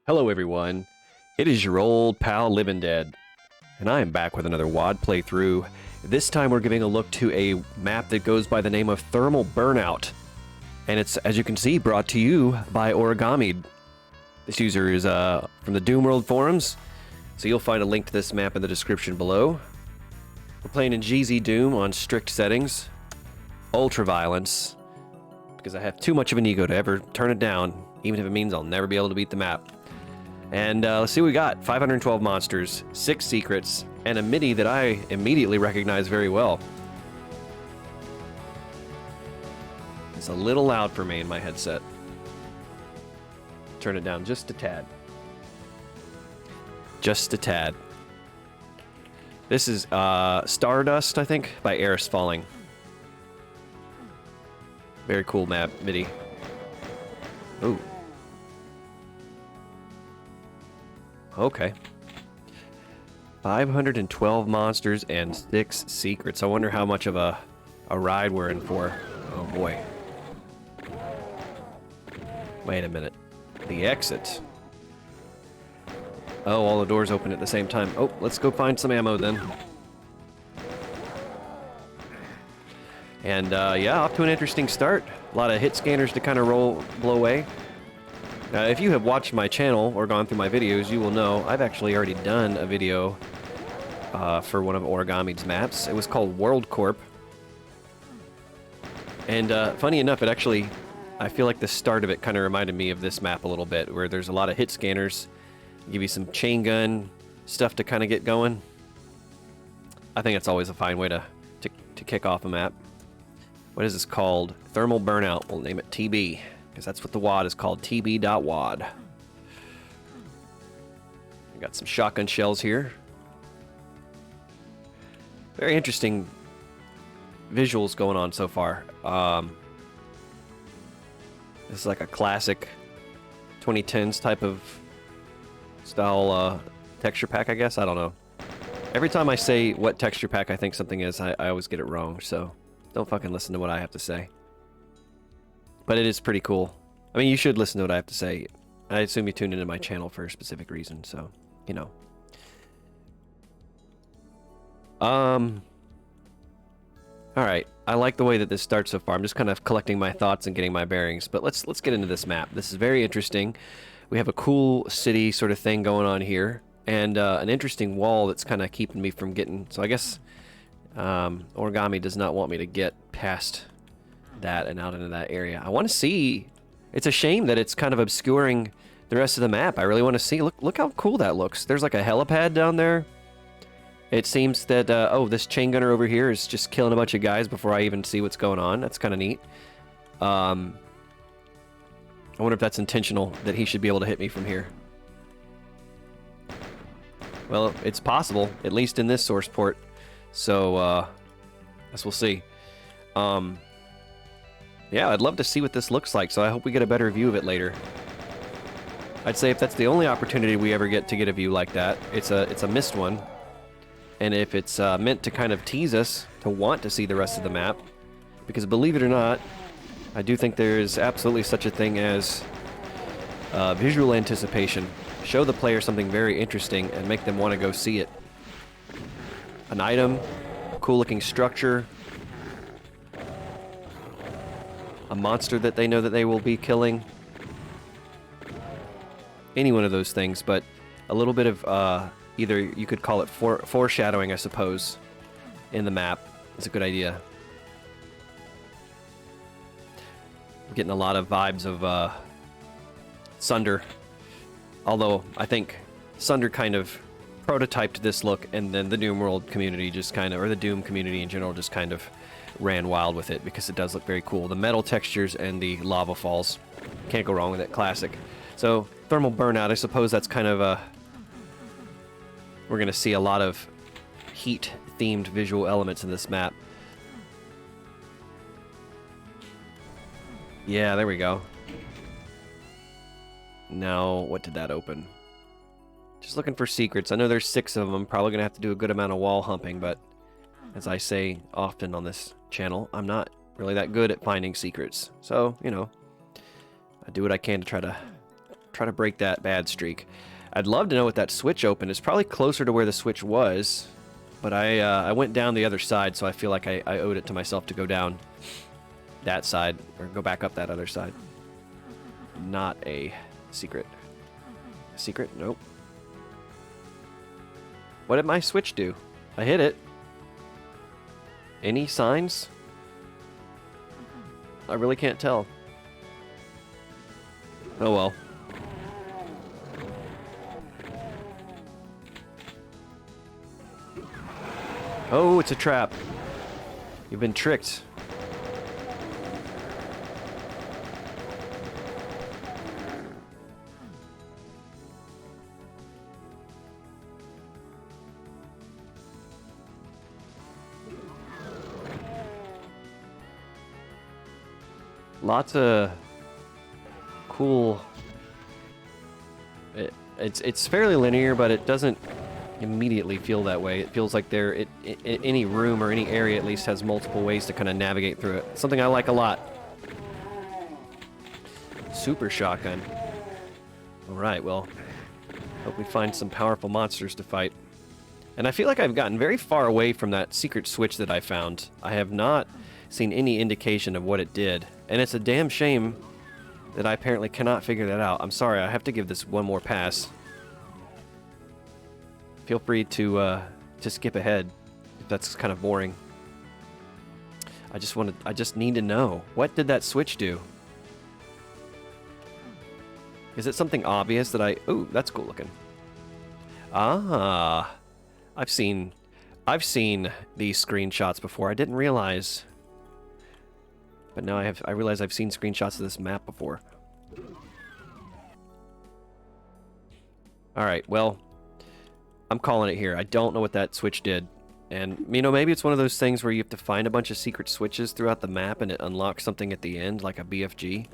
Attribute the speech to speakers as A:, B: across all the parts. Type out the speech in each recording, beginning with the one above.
A: Hello everyone, it is your old pal Living Dead, and I am back with another WOD playthrough. This time we're giving a look to a map that goes by the name of Thermal Burnout, and it's, as you can see, brought to you by Origamyde. This user is from the Doom World forums, so you'll find a link to this map in the description below. We're playing in GZ Doom on strict settings, ultra violence, because I have too much of an ego to ever turn it down, even if it means I'll never be able to beat the map. And let's see what we got. 512 monsters, 6 secrets, and a MIDI that I immediately recognize very well. It's a little loud for me in my headset. Turn it down just a tad. Just a tad. This is Stardust, I think, by Eris Falling. Very cool map, MIDI. Ooh. Okay. 512 monsters and 6 secrets. I wonder how much of a ride we're in for. Oh boy. Wait a minute. The exit. Oh, all the doors open at the same time. Oh, let's go find some ammo then. And yeah, off to an interesting start. A lot of hit scanners to kind of blow away. If you have watched my channel or gone through my videos, you will know I've actually already done a video for one of Origamyde's maps. It was called World Corp. And funny enough, it actually, I feel like the start of it kind of reminded me of this map a little bit, where there's a lot of hit scanners, give you some chain gun stuff to kind of get going. I think it's always a fine way to kick off a map. What is this called? Thermal Burnout. We'll name it TB. Because that's what the WOD is called, tb.wod. We got some shotgun shells here. Very interesting visuals going on so far. This is like a classic 2010s type of style texture pack, I guess. I don't know. Every time I say what texture pack I think something is, I always get it wrong, so don't fucking listen to what I have to say. But it is pretty cool. I mean, you should listen to what I have to say. I assume you tuned into my channel for a specific reason, so, you know. Alright, I like the way that this starts so far. I'm just kind of collecting my thoughts and getting my bearings. But let's get into this map. This is very interesting. We have a cool city sort of thing going on here. And an interesting wall that's kind of keeping me from getting... So I guess Origamyde does not want me to get past that and out into that area. I want to see. It's a shame that it's kind of obscuring the rest of the map. I really want to see. Look how cool that looks. There's like a helipad down there. It seems that oh, this chain gunner over here is just killing a bunch of guys before I even see what's going on. That's kind of neat. I wonder if that's intentional, that he should be able to hit me from here. Well, it's possible, at least in this source port. So I guess we'll see. Yeah, I'd love to see what this looks like, so I hope we get a better view of it later. I'd say if that's the only opportunity we ever get to get a view like that, it's a missed one. And if it's meant to kind of tease us to want to see the rest of the map, because believe it or not, I do think there is absolutely such a thing as visual anticipation. Show the player something very interesting and make them want to go see it. An item, cool looking structure, a monster that they know that they will be killing. Any one of those things, but a little bit of either you could call it foreshadowing, I suppose, in the map is a good idea. I'm getting a lot of vibes of Sunder, although I think Sunder kind of prototyped this look, and then the Doom World community just kind of, or the Doom community in general, just kind of ran wild with it, because it does look very cool. The metal textures and the lava falls. Can't go wrong with it. Classic. So, Thermal Burnout, I suppose that's kind of a... We're going to see a lot of heat-themed visual elements in this map. Yeah, there we go. Now, what did that open? Just looking for secrets. I know there's 6 of them. Probably going to have to do a good amount of wall humping, but as I say often on this channel, I'm not really that good at finding secrets. So, you know, I do what I can to try Try to break that bad streak. I'd love to know what that switch opened. It's probably closer to where the switch was, but I went down the other side, so I feel like I owed it to myself to go down that side, or go back up that other side. Not a secret. Secret? Nope. What did my switch do? I hit it. Any signs? I really can't tell. Oh well. Oh, it's a trap. You've been tricked. Lots of cool. It's fairly linear, but it doesn't immediately feel that way. It feels like any room or any area at least has multiple ways to kind of navigate through it. Something I like a lot. Super shotgun. Alright, well, hope we find some powerful monsters to fight. And I feel like I've gotten very far away from that secret switch that I found. I have not seen any indication of what it did. And it's a damn shame that I apparently cannot figure that out. I'm sorry, I have to give this one more pass. Feel free to skip ahead if that's kind of boring. I just need to know. What did that switch do? Is it something obvious that ooh, that's cool looking. Ah, I've seen these screenshots before. I didn't realize. But now I realize I've seen screenshots of this map before. Alright, well, I'm calling it here. I don't know what that switch did. And, you know, maybe it's one of those things where you have to find a bunch of secret switches throughout the map and it unlocks something at the end, like a BFG.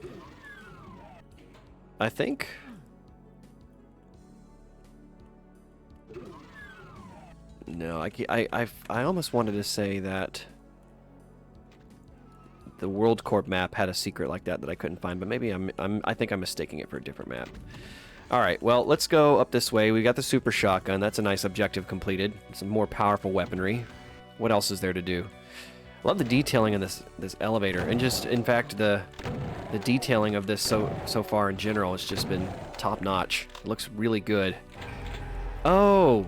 A: I think. No, I almost wanted to say that the World Corp map had a secret like that I couldn't find, but maybe I think I'm mistaking it for a different map. All right, well, let's go up this way. We got the super shotgun. That's a nice objective completed. Some more powerful weaponry. What else is there to do? I love the detailing in this elevator, and just in fact the detailing of this so far in general has just been top notch. It looks really good. Oh,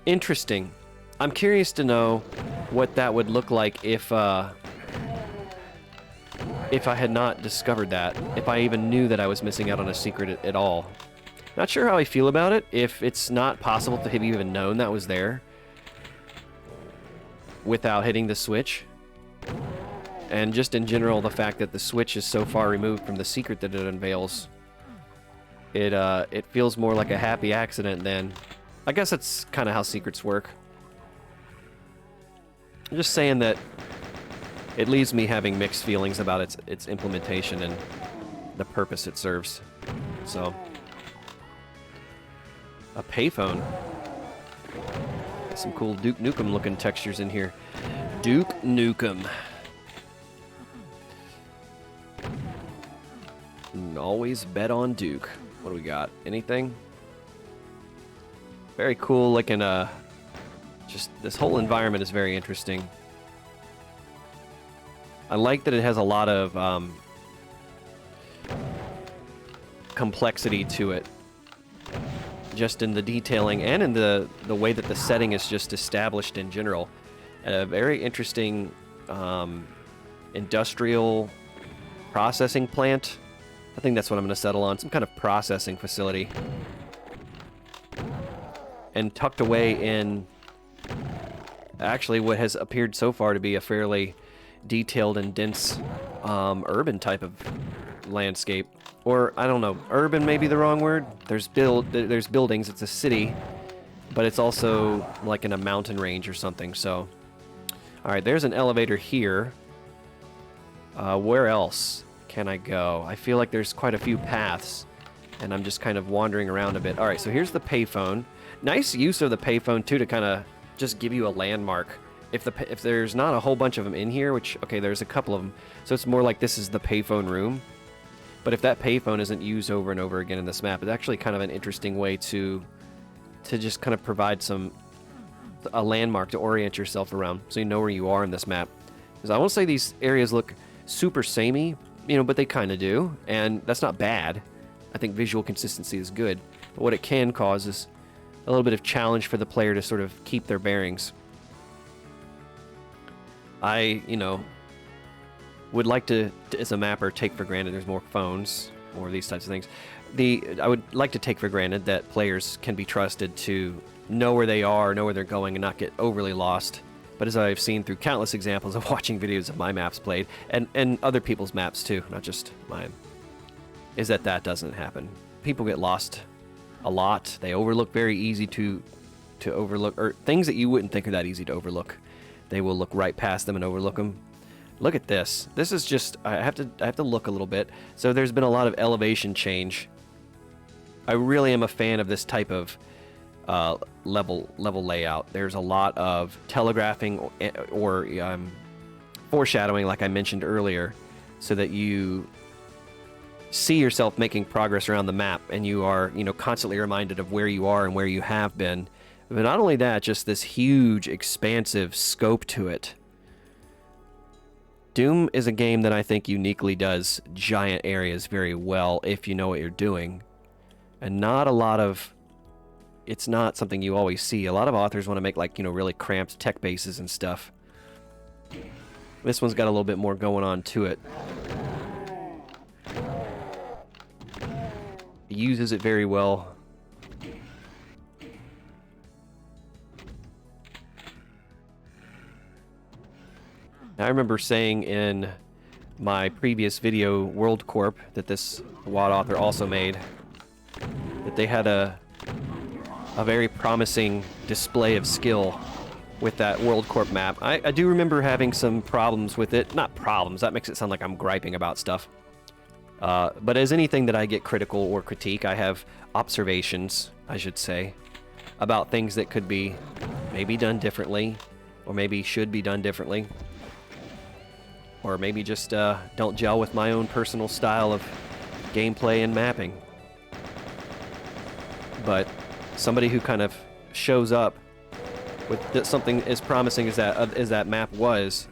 A: interesting. I'm curious to know what that would look like if I had not discovered that, if I even knew that I was missing out on a secret at all. Not sure how I feel about it, if it's not possible to have even known that was there without hitting the switch. And just in general, the fact that the switch is so far removed from the secret that it unveils, it feels more like a happy accident than... I guess that's kind of how secrets work. I'm just saying that it leaves me having mixed feelings about its implementation and the purpose it serves. So, a payphone. Some cool Duke Nukem looking textures in here. Duke Nukem. And always bet on Duke. What do we got? Anything? Very cool looking, just this whole environment is very interesting. I like that it has a lot of complexity to it, just in the detailing and in the way that the setting is just established in general. A very interesting industrial processing plant. I think that's what I'm going to settle on, some kind of processing facility. And tucked away in actually what has appeared so far to be a fairly detailed and dense urban type of landscape. Or, I don't know, urban may be the wrong word. There's buildings, it's a city, but it's also like in a mountain range or something, so. Alright, there's an elevator here. Where else can I go? I feel like there's quite a few paths, and I'm just kind of wandering around a bit. Alright, so here's the payphone. Nice use of the payphone, too, to kind of just give you a landmark. If there's not a whole bunch of them in here, which, okay, there's a couple of them, so it's more like this is the payphone room. But if that payphone isn't used over and over again in this map, it's actually kind of an interesting way to just kind of provide a landmark to orient yourself around, so you know where you are in this map. Because I won't say these areas look super samey, you know, but they kind of do, and that's not bad. I think visual consistency is good, but what it can cause is a little bit of challenge for the player to sort of keep their bearings. I, you know, would like to, as a mapper, take for granted there's more phones or these types of things. I would like to take for granted that players can be trusted to know where they are, know where they're going, and not get overly lost. But as I've seen through countless examples of watching videos of my maps played, and other people's maps too, not just mine, is that doesn't happen. People get lost a lot. They overlook very easy to overlook, or things that you wouldn't think are that easy to overlook. They will look right past them and overlook them. Look at this. This is just, I have to look a little bit. So there's been a lot of elevation change. I really am a fan of this type of level layout. There's a lot of telegraphing or foreshadowing, like I mentioned earlier, so that you see yourself making progress around the map, and you are, you know, constantly reminded of where you are and where you have been. But not only that, just this huge, expansive scope to it. Doom is a game that I think uniquely does giant areas very well if you know what you're doing. And not a lot of... It's not something you always see. A lot of authors want to make, like, you know, really cramped tech bases and stuff. This one's got a little bit more going on to it. It uses it very well. I remember saying in my previous video, World Corp, that this WoD author also made, that they had a very promising display of skill with that World Corp map. I do remember having some problems with it. Not problems, that makes it sound like I'm griping about stuff. But as anything that I get critical or critique, I have observations, I should say, about things that could be maybe done differently, or maybe should be done differently. Or maybe just don't gel with my own personal style of gameplay and mapping. But somebody who kind of shows up with something as promising as that map was,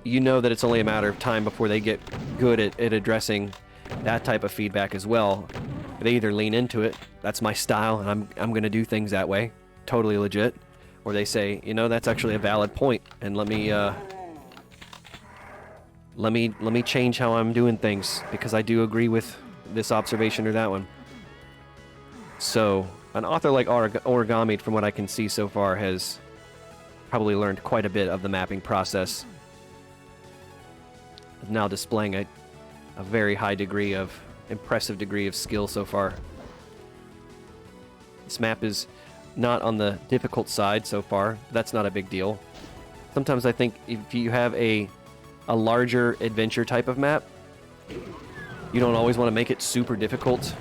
A: you know that it's only a matter of time before they get good at addressing that type of feedback as well. They either lean into it, that's my style, and I'm going to do things that way, totally legit, or they say, you know, that's actually a valid point, and let me change how I'm doing things, because I do agree with this observation or that one. So, an author like Origamyde, from what I can see so far, has probably learned quite a bit of the mapping process. Now displaying a very high degree of, impressive degree of skill so far. This map is not on the difficult side so far. That's not a big deal. Sometimes I think if you have a larger adventure type of map, you don't always want to make it super difficult,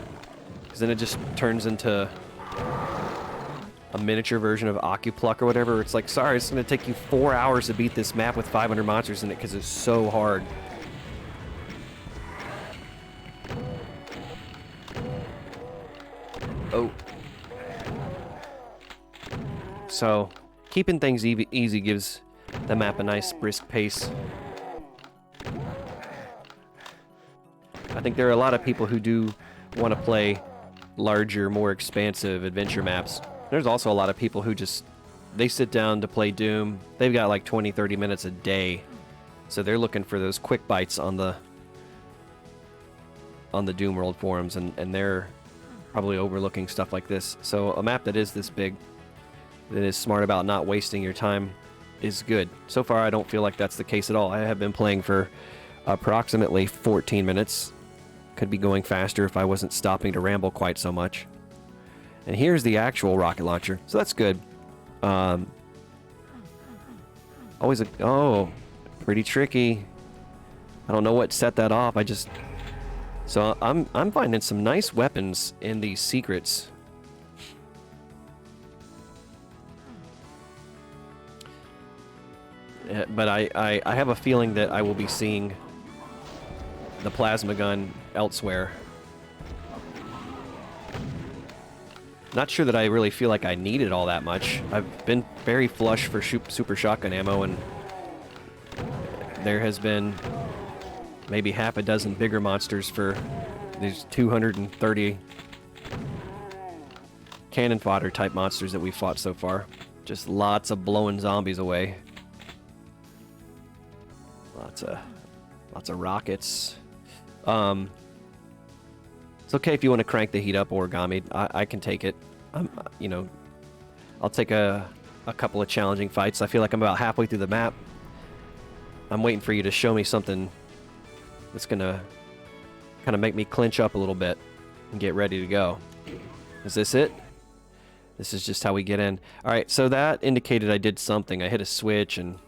A: because then it just turns into a miniature version of Occupluck or whatever. It's like, sorry, it's going to take you 4 hours to beat this map with 500 monsters in it because it's so hard. Oh. So, keeping things easy gives the map a nice brisk pace. I think there are a lot of people who do want to play larger, more expansive adventure maps. There's also a lot of people who just, they sit down to play Doom. They've got like 20-30 minutes a day. So they're looking for those quick bites on the Doom World forums, and they're probably overlooking stuff like this. So a map that is this big, that is smart about not wasting your time, is good. So far I don't feel like that's the case at all. I have been playing for approximately 14 minutes. Could be going faster if I wasn't stopping to ramble quite so much. And here's the actual rocket launcher, so that's good. Always oh, pretty tricky. I don't know what set that off. So I'm finding some nice weapons in these secrets. But I have a feeling that I will be seeing the plasma gun elsewhere. Not sure that I really feel like I need it all that much. I've been very flush for super shotgun ammo, and there has been maybe half a dozen bigger monsters for these 230 cannon fodder type monsters that we've fought so far. Just lots of blowing zombies away. Lots of rockets. It's okay if you want to crank the heat up, Origamyde. I can take it. You know, I'll take a couple of challenging fights. I feel like I'm about halfway through the map. I'm waiting for you to show me something that's gonna kind of make me clinch up a little bit and get ready to go. Is this it? This is just how we get in. All right, so that indicated I did something. I hit a switch, and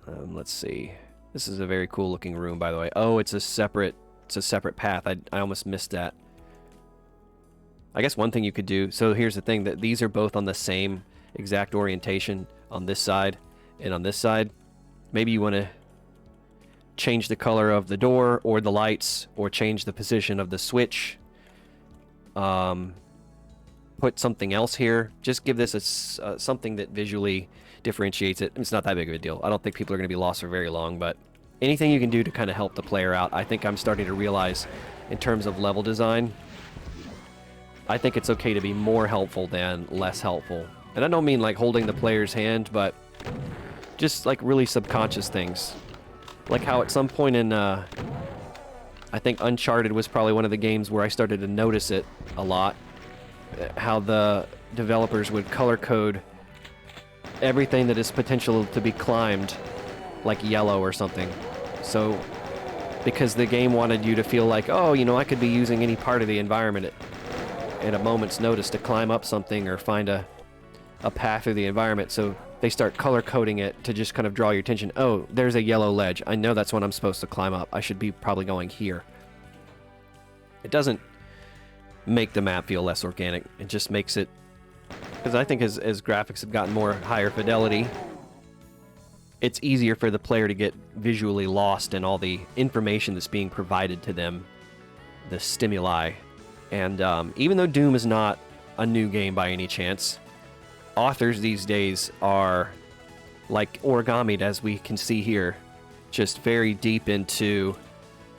A: let's see. This is a very cool looking room, by the way. Oh, it's a separate path. I almost missed that. I guess one thing you could do, so here's the thing, that these are both on the same exact orientation on this side and on this side. Maybe you want to change the color of the door or the lights, or change the position of the switch. Put something else here. Just give this something that visually differentiates it. It's not that big of a deal. I don't think people are going to be lost for very long, but anything you can do to kind of help the player out. I think I'm starting to realize, in terms of level design, I think it's okay to be more helpful than less helpful. And I don't mean like holding the player's hand, but just like really subconscious things. Like how at some point in, I think Uncharted was probably one of the games where I started to notice it a lot. How the developers would color code everything that is potential to be climbed like yellow or something. So, because the game wanted you to feel like, oh, you know, I could be using any part of the environment at a moment's notice to climb up something or find a path through the environment. So they start color coding it to just kind of draw your attention. Oh, there's a yellow ledge. I know that's what I'm supposed to climb up. I should be probably going here. It doesn't make the map feel less organic. It just makes it, because I think as graphics have gotten more higher fidelity, it's easier for the player to get visually lost in all the information that's being provided to them, the stimuli. And even though Doom is not a new game by any chance, authors these days are, like Origamyde, as we can see here, just very deep into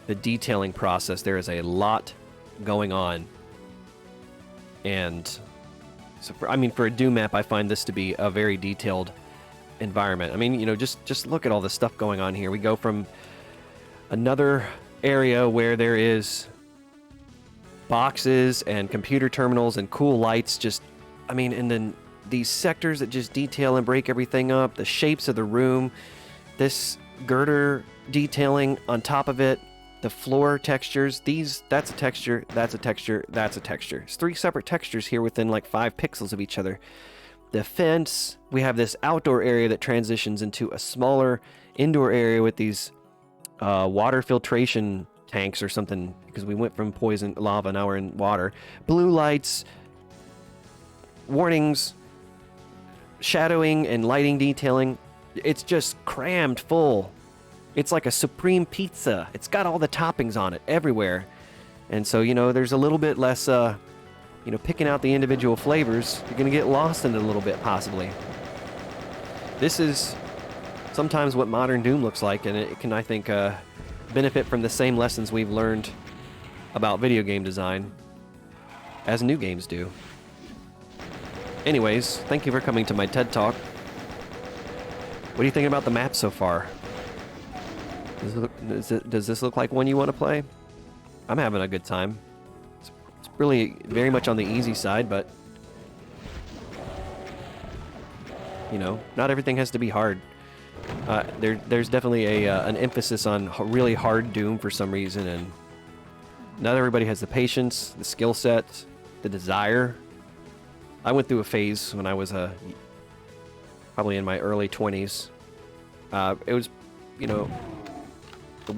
A: the detailing process. There is a lot going on. And so, for a Doom map, I find this to be a very detailed environment. I mean, you know, just look at all the stuff going on here. We go from another area where there is boxes and computer terminals and cool lights, and then these sectors that just detail and break everything up, the shapes of the room, this girder detailing on top of it, the floor textures, that's a texture, that's a texture, that's a texture. It's 3 separate textures here within like 5 pixels of each other. The fence, we have this outdoor area that transitions into a smaller indoor area with these water filtration tanks or something, because we went from poison lava, now we're in water. Blue lights, warnings, shadowing and lighting detailing. It's just crammed full. It's like a supreme pizza. It's got all the toppings on it everywhere. And so, you know, there's a little bit less, picking out the individual flavors. You're going to get lost in it a little bit, possibly. This is sometimes what modern Doom looks like, and it can, I think, benefit from the same lessons we've learned about video game design as new games do. Anyways, thank you for coming to my TED Talk. What do you think about the map so far? Does this look like one you want to play? I'm having a good time. It's really very much on the easy side, but you know, not everything has to be hard. There's definitely an emphasis on really hard Doom for some reason, and not everybody has the patience, the skill set, the desire. I went through a phase when I was probably in my early 20s. It was, you know, it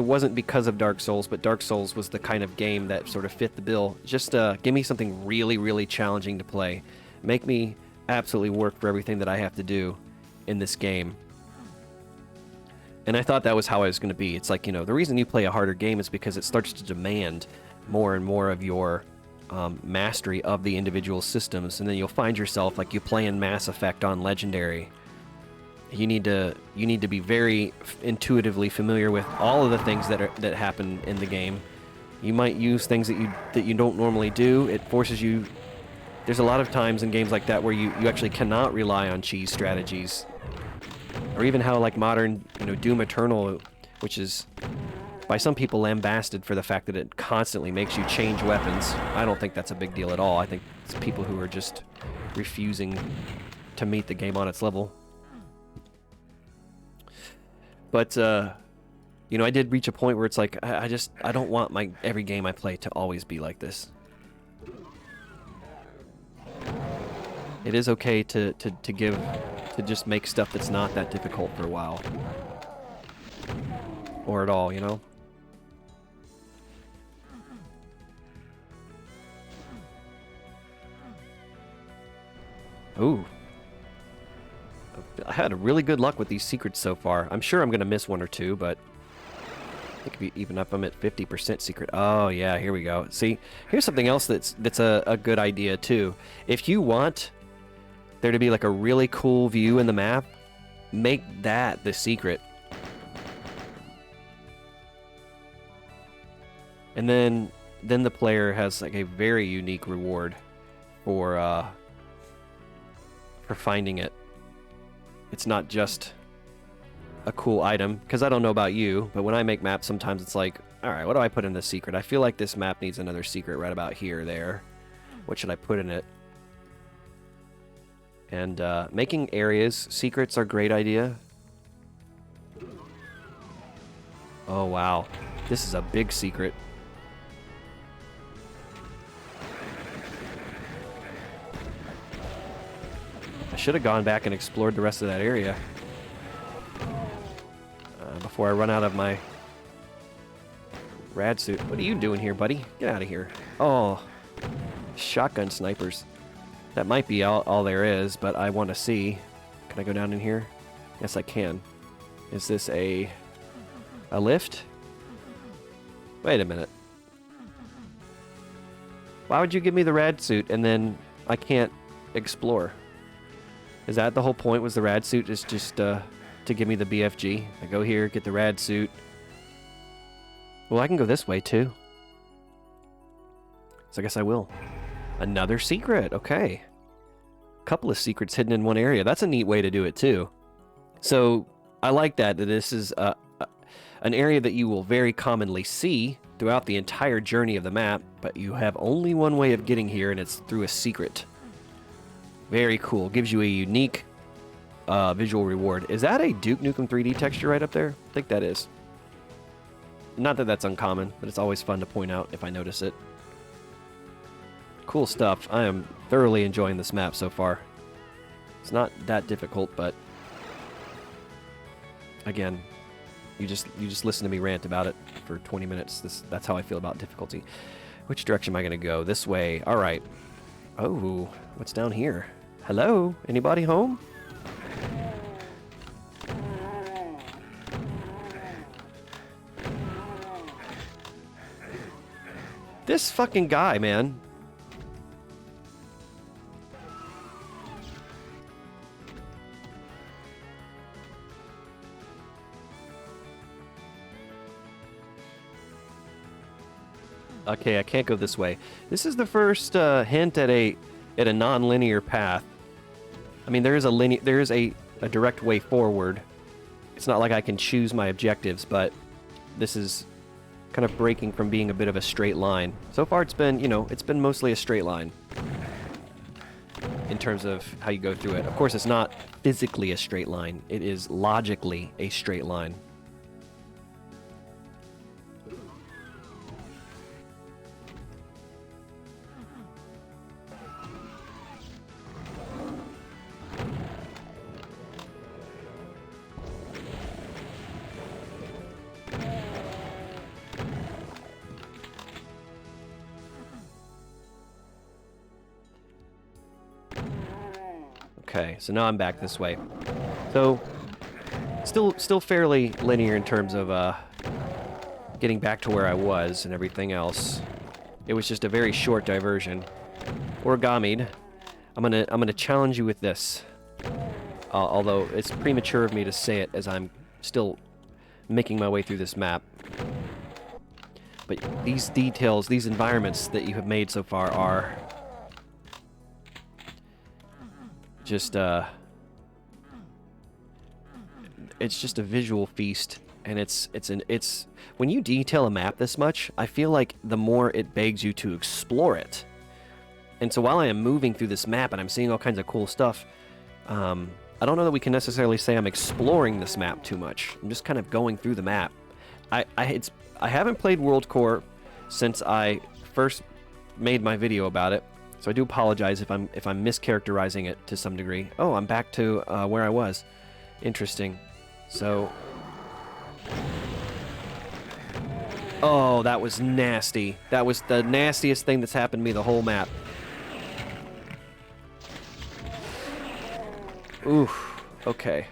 A: wasn't because of Dark Souls, but Dark Souls was the kind of game that sort of fit the bill. Just give me something really, really challenging to play. Make me absolutely work for everything that I have to do in this game. And I thought that was how I was going to be. It's like, you know, the reason you play a harder game is because it starts to demand more and more of your mastery of the individual systems, and then you'll find yourself like you play in Mass Effect on Legendary. You need to be very intuitively familiar with all of the things that happen in the game. You might use things that you don't normally do. It forces you. There's a lot of times in games like that where you actually cannot rely on cheese strategies. Or even how, like, modern, you know, Doom Eternal, which is by some people lambasted for the fact that it constantly makes you change weapons. I don't think that's a big deal at all. I think it's people who are just refusing to meet the game on its level. But, you know, I did reach a point where it's like, I don't want every game I play to always be like this. It is okay to just make stuff that's not that difficult for a while. Or at all, you know? Ooh. I had really good luck with these secrets so far. I'm sure I'm going to miss one or two, but I think even if I'm at 50% secret. Oh, yeah, here we go. See, here's something else that's a good idea, too. If you want there to be like a really cool view in the map, make that the secret. And then the player has like a very unique reward for finding it. It's not just a cool item, because I don't know about you, but when I make maps, sometimes it's like, all right, what do I put in the secret? I feel like this map needs another secret right about here or there. What should I put in it? And making areas secrets are a great idea. Oh, wow. This is a big secret. I should have gone back and explored the rest of that area before I run out of my rad suit. What are you doing here, buddy? Get out of here. Oh, shotgun snipers. That might be all there is, but I want to see. Can I go down in here? Yes, I can. Is this a lift? Wait a minute. Why would you give me the rad suit and then I can't explore? Is that the whole point? Was the rad suit is just to give me the BFG? I go here, get the rad suit. Well, I can go this way too. So I guess I will. Another secret. Okay. Couple of secrets hidden in one area. That's a neat way to do it too. So I like that this is an area that you will very commonly see throughout the entire journey of the map, but you have only one way of getting here, and it's through a secret. Very cool. Gives you a unique visual reward. Is that a Duke Nukem 3D texture right up there? I think that is. Not that that's uncommon, but it's always fun to point out if I notice it. Cool stuff. I am thoroughly enjoying this map so far. It's not that difficult, but again, you just listen to me rant about it for 20 minutes. That's how I feel about difficulty. Which direction am I going to go? This way. All right. Oh, what's down here? Hello? Anybody home? This fucking guy, man. Okay, I can't go this way. This is the first hint at a non-linear path. I mean, there is a direct way forward. It's not like I can choose my objectives, but this is kind of breaking from being a bit of a straight line. So far, it's been, you know, it's been mostly a straight line in terms of how you go through it. Of course, it's not physically a straight line. It is logically a straight line. Okay, so now I'm back this way. So Still fairly linear in terms of getting back to where I was and everything else. It was just a very short diversion. Origamyde, I'm gonna challenge you with this. Although it's premature of me to say it as I'm still making my way through this map. But these details, these environments that you have made so far are just, it's just a visual feast, and it's when you detail a map this much, I feel like the more it begs you to explore it. And so while I am moving through this map and I'm seeing all kinds of cool stuff, I don't know that we can necessarily say I'm exploring this map too much. I'm just kind of going through the map. I haven't played World Core since I first made my video about it, so I do apologize if I'm mischaracterizing it to some degree. Oh, I'm back to where I was. Interesting. So, oh, that was nasty. That was the nastiest thing that's happened to me the whole map. Oof. Okay.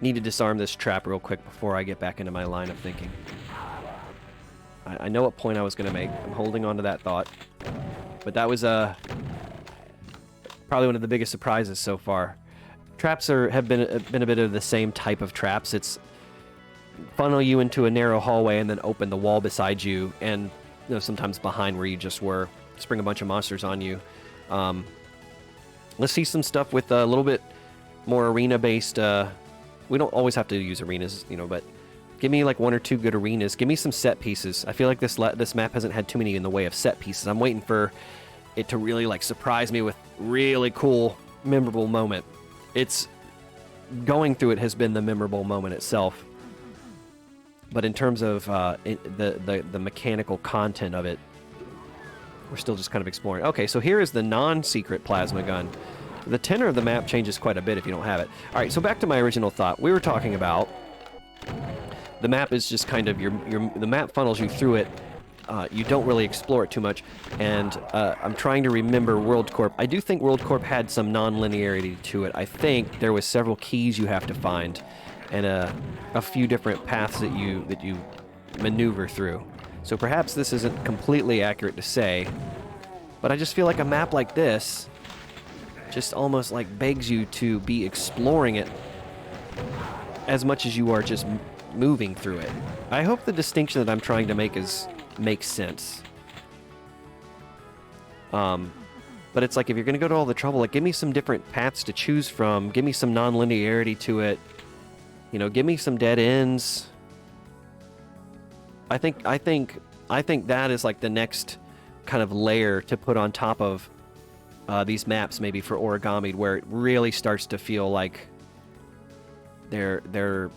A: Need to disarm this trap real quick before I get back into my line of thinking. I know what point I was going to make. I'm holding on to that thought. But that was probably one of the biggest surprises so far. Traps have been a bit of the same type of traps. It's funnel you into a narrow hallway and then open the wall beside you, and sometimes behind where you just were. Spring a bunch of monsters on you. Let's see some stuff with a little bit more arena-based. We don't always have to use arenas, but give me like one or two good arenas. Give me some set pieces. I feel like this map hasn't had too many in the way of set pieces. I'm waiting for it to really like surprise me with really cool, memorable moment. It's going through it has been the memorable moment itself. But in terms of the mechanical content of it, we're still just kind of exploring. Okay, so here is the non-secret plasma gun. The tenor of the map changes quite a bit if you don't have it. All right, so back to my original thought. We were talking about the map is just kind of the map funnels you through it. You don't really explore it too much. And I'm trying to remember World Corp. I do think World Corp had some non-linearity to it. I think there was several keys you have to find, and a few different paths that you maneuver through. So perhaps this isn't completely accurate to say, but I just feel like a map like this just almost like begs you to be exploring it as much as you are just moving through it. I hope the distinction that I'm trying to make makes sense. But it's like if you're going to go to all the trouble, like give me some different paths to choose from, give me some non-linearity to it, give me some dead ends. I think that is like the next kind of layer to put on top of these maps, maybe for Origamyde, where it really starts to feel like they're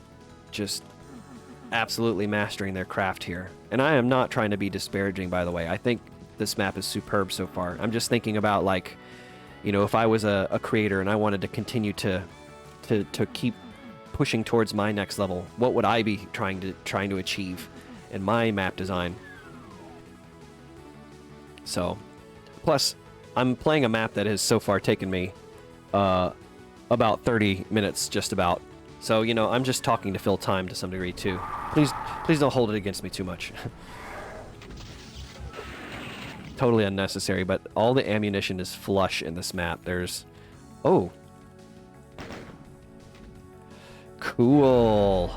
A: just absolutely mastering their craft here. And I am not trying to be disparaging, by the way. I think this map is superb so far. I'm just thinking about, like, if I was a creator and I wanted to continue to keep pushing towards my next level, what would I be trying to achieve in my map design? So, plus, I'm playing a map that has so far taken me about 30 minutes, just about. So, I'm just talking to fill time to some degree, too. Please don't hold it against me too much. Totally unnecessary, but all the ammunition is flush in this map. There's... Oh. Cool.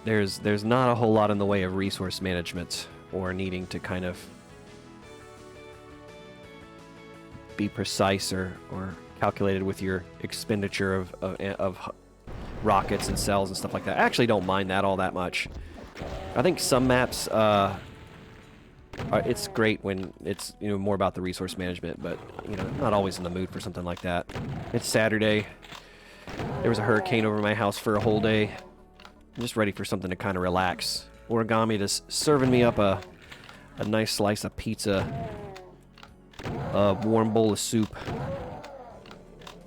A: There's not a whole lot in the way of resource management or needing to kind of be precise or calculated with your expenditure of rockets and cells and stuff like that. I actually don't mind that all that much. I think some maps, it's great when it's more about the resource management, but I'm not always in the mood for something like that. It's Saturday. There was a hurricane over my house for a whole day. I'm just ready for something to kind of relax. Origamyde is serving me up a nice slice of pizza, a warm bowl of soup,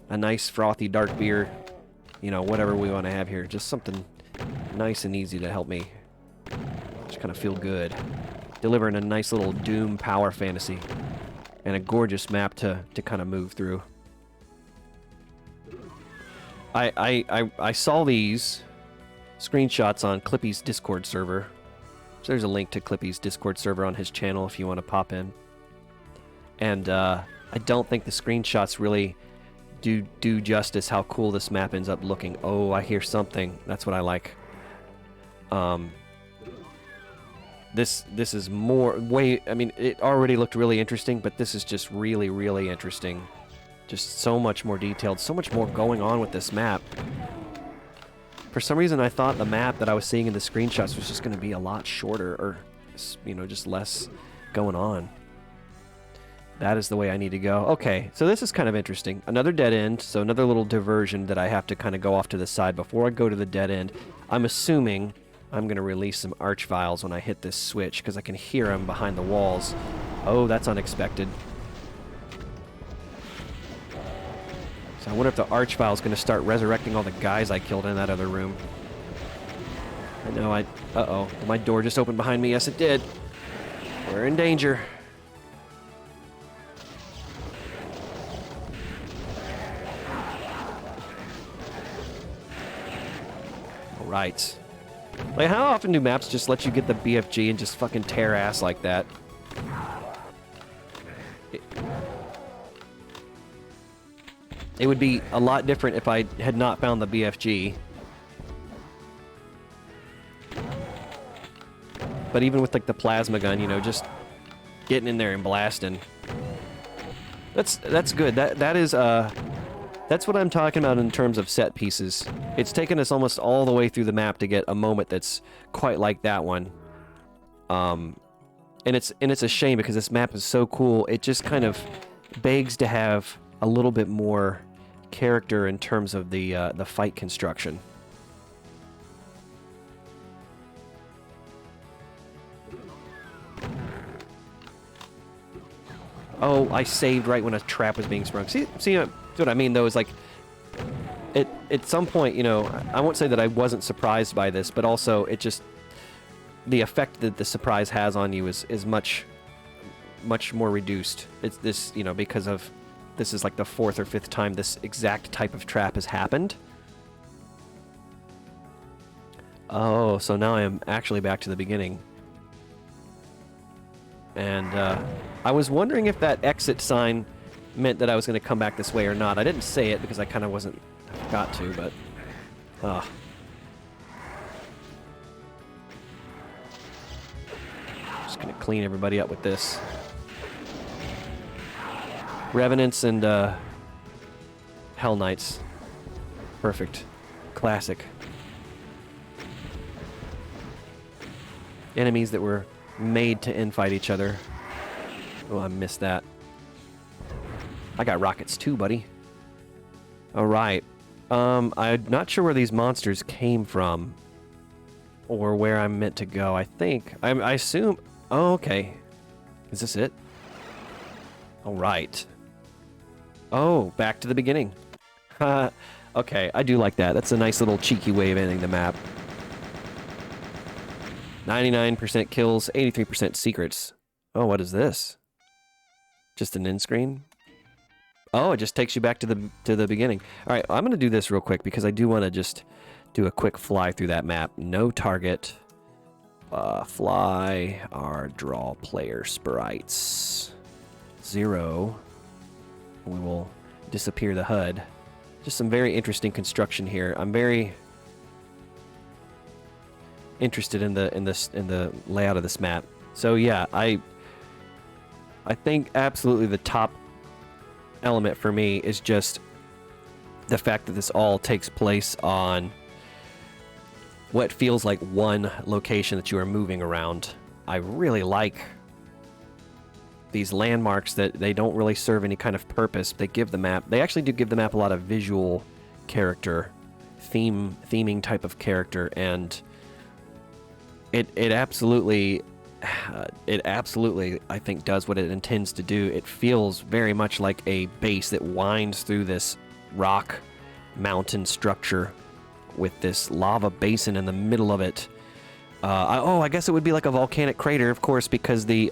A: a nice frothy dark beer, whatever we want to have here. Just something nice and easy to help me just kind of feel good. delivering a nice little Doom power fantasy and a gorgeous map to kind of move through. I saw these screenshots on Clippy's Discord server. So there's a link to Clippy's Discord server on his channel if you want to pop in. And I don't think the screenshots really do justice how cool this map ends up looking. Oh, I hear something. That's what I like. This is I mean, it already looked really interesting, but this is just really, really interesting. Just so much more detailed, so much more going on with this map. For some reason, I thought the map that I was seeing in the screenshots was just going to be a lot shorter, or, you know, just less going on. That is the way I need to go. Okay, so this is kind of interesting. Another dead end, so another little diversion that I have to kind of go off to the side before I go to the dead end. I'm assuming I'm going to release some archviles when I hit this switch, because I can hear them behind the walls. Oh, that's unexpected. So I wonder if the archvile is going to start resurrecting all the guys I killed in that other room. I know uh-oh. Did my door just open behind me? Yes, it did. We're in danger. All right. Like, how often do maps just let you get the BFG and just fucking tear ass like that? It would be a lot different if I had not found the BFG. But even with, like, the plasma gun, you know, just getting in there and blasting. That's good. That is, that's what I'm talking about in terms of set pieces. It's taken us almost all the way through the map to get a moment that's quite like that one. And it's a shame because this map is so cool. It just kind of begs to have a little bit more character in terms of the fight construction. Oh, I saved right when a trap was being sprung. See what I mean, though, is like, at some point, you know, I won't say that I wasn't surprised by this, but also it just, the effect that the surprise has on you is much more reduced. It's this, you know, because of, this is like the 4th or 5th time this exact type of trap has happened. Oh, so now I am actually back to the beginning. And I was wondering if that exit sign meant that I was going to come back this way or not. I didn't say it because I kind of wasn't, I forgot to, but... Just going to clean everybody up with this. Revenants and Hell Knights. Perfect. Classic. Enemies that were made to infight each other. Oh, I missed that. I got rockets too, buddy. Alright. I'm not sure where these monsters came from. Or where I'm meant to go. I think. I assume... Oh, okay. Is this it? Alright. Oh, back to the beginning. Okay, I do like that. That's a nice little cheeky way of ending the map. 99% kills, 83% secrets. Oh, what is this? Just an end screen? Oh, it just takes you back to the beginning. All right, I'm going to do this real quick because I do want to just do a quick fly through that map. No target. Fly or draw player sprites. 0. We will disappear the HUD. Just some very interesting construction here. I'm very interested in the layout of this map. So yeah, I think absolutely the top element for me is just the fact that this all takes place on what feels like one location that you are moving around. I really like these landmarks that they don't really serve any kind of purpose. They give the map, they actually do give the map a lot of visual character, theming type of character, and it absolutely I think does what it intends to do. It feels very much like a base that winds through this rock mountain structure with this lava basin in the middle of it. I guess it would be like a volcanic crater, of course, because the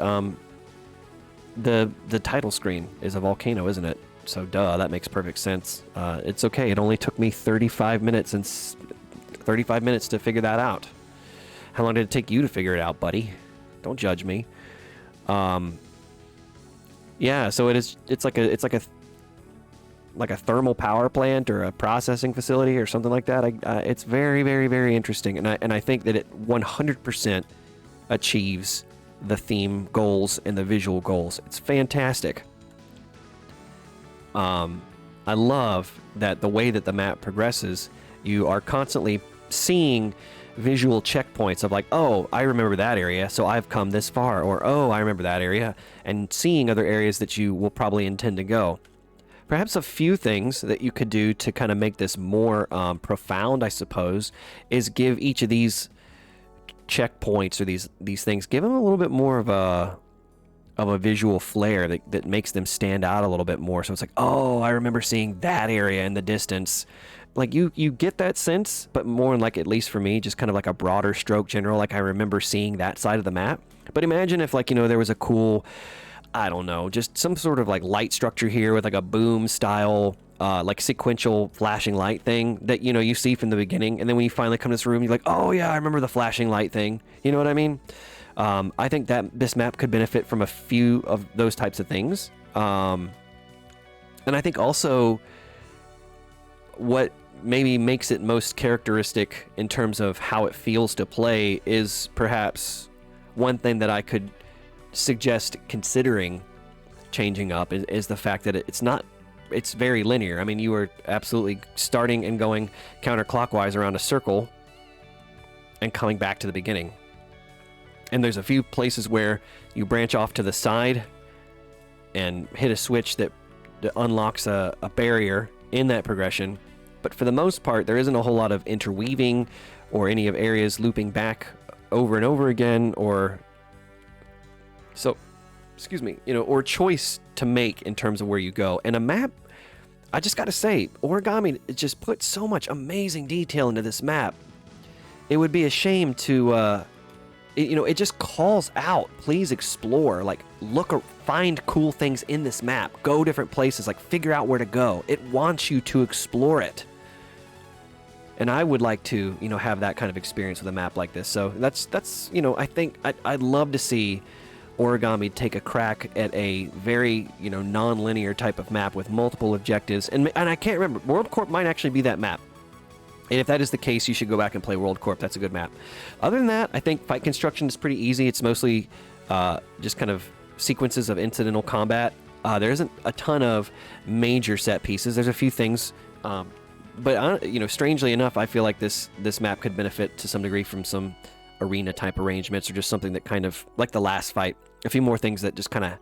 A: title screen is a volcano, isn't it? So duh, that makes perfect sense. It's okay. It only took me 35 minutes and 35 minutes to figure that out. How long did it take you to figure it out, buddy? Don't judge me. Yeah, so it's like a thermal power plant or a processing facility or something like that. It's very, very, very interesting, and I think that it 100% achieves the theme goals and the visual goals. It's fantastic. I love that the way that the map progresses, you are constantly seeing visual checkpoints of like, oh, I remember that area, so I've come this far, or oh, I remember that area, and seeing other areas that you will probably intend to go. Perhaps a few things that you could do to kind of make this more profound, I suppose, is give each of these checkpoints or these things, give them a little bit more of a visual flair that makes them stand out a little bit more. So it's like, oh, I remember seeing that area in the distance. Like you get that sense, but more like, at least for me, just kind of like a broader stroke general. Like I remember seeing that side of the map. But imagine if, like, you know, there was a cool, I don't know, just some sort of like light structure here with like a boom style, like sequential flashing light thing that, you know, you see from the beginning. And then when you finally come to this room, you're like, oh yeah, I remember the flashing light thing. You know what I mean? I think that this map could benefit from a few of those types of things. And I think also what maybe makes it most characteristic in terms of how it feels to play is perhaps one thing that I could suggest considering changing up is the fact that it's very linear. I mean, you are absolutely starting and going counterclockwise around a circle and coming back to the beginning. And there's a few places where you branch off to the side and hit a switch that unlocks a barrier in that progression. But for the most part, there isn't a whole lot of interweaving or any of areas looping back over and over again, or so, excuse me, you know, or choice to make in terms of where you go. And a map, I just got to say, Origamyde just put so much amazing detail into this map. It would be a shame to, you know, it just calls out, please explore, like look or find cool things in this map, go different places, like figure out where to go. It wants you to explore it. And I would like to, you know, have that kind of experience with a map like this. So that's you know, I think I'd love to see Origamyde take a crack at a very, you know, non-linear type of map with multiple objectives. And I can't remember, World Corp might actually be that map. And if that is the case, you should go back and play World Corp. That's a good map. Other than that, I think fight construction is pretty easy. It's mostly just kind of sequences of incidental combat. There isn't a ton of major set pieces. There's a few things, but you know, strangely enough, I feel like this map could benefit to some degree from some arena type arrangements, or just something that kind of like the last fight. A few more things that just kind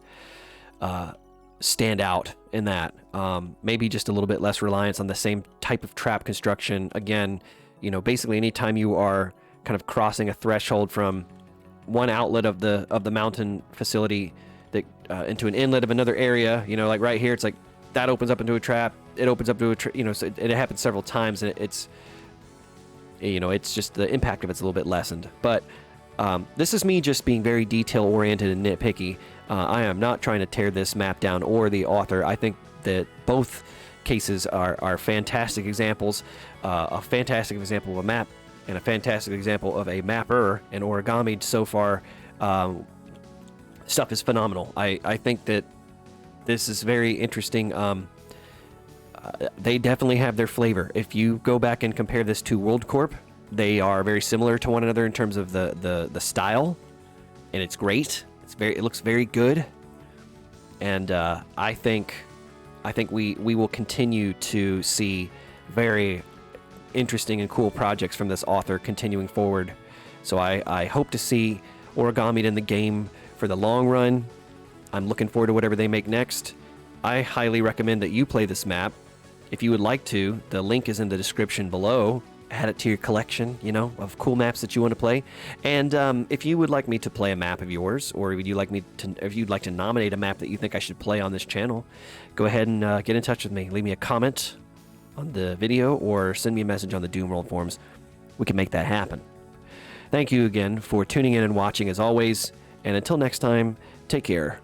A: of stand out in that. Maybe just a little bit less reliance on the same type of trap construction. Again, you know, basically anytime you are kind of crossing a threshold from one outlet of the mountain facility that into an inlet of another area, you know, like right here, it's like that opens up into a trap, it opens up to a you know, so it happens several times, and it's, you know, it's just the impact of it's a little bit lessened. But this is me just being very detail oriented and nitpicky. I am not trying to tear this map down or the author. I think that both cases are fantastic examples. A fantastic example of a map and a fantastic example of a mapper. And Origamyde so far, stuff is phenomenal. I think that this is very interesting. They definitely have their flavor. If you go back and compare this to World Corp, they are very similar to one another in terms of the style, and it's great. It looks very good, and I think we will continue to see very interesting and cool projects from this author continuing forward. So I hope to see Origamyde in the game for the long run. I'm looking forward to whatever they make next. I highly recommend that you play this map. If you would like to, the link is in the description below. Add it to your collection, you know, of cool maps that you want to play. And if you would like me to play a map of yours, or if you'd like to nominate a map that you think I should play on this channel, go ahead and get in touch with me. Leave me a comment on the video or send me a message on the Doomworld forums. We can make that happen. Thank you again for tuning in and watching as always. And until next time, take care.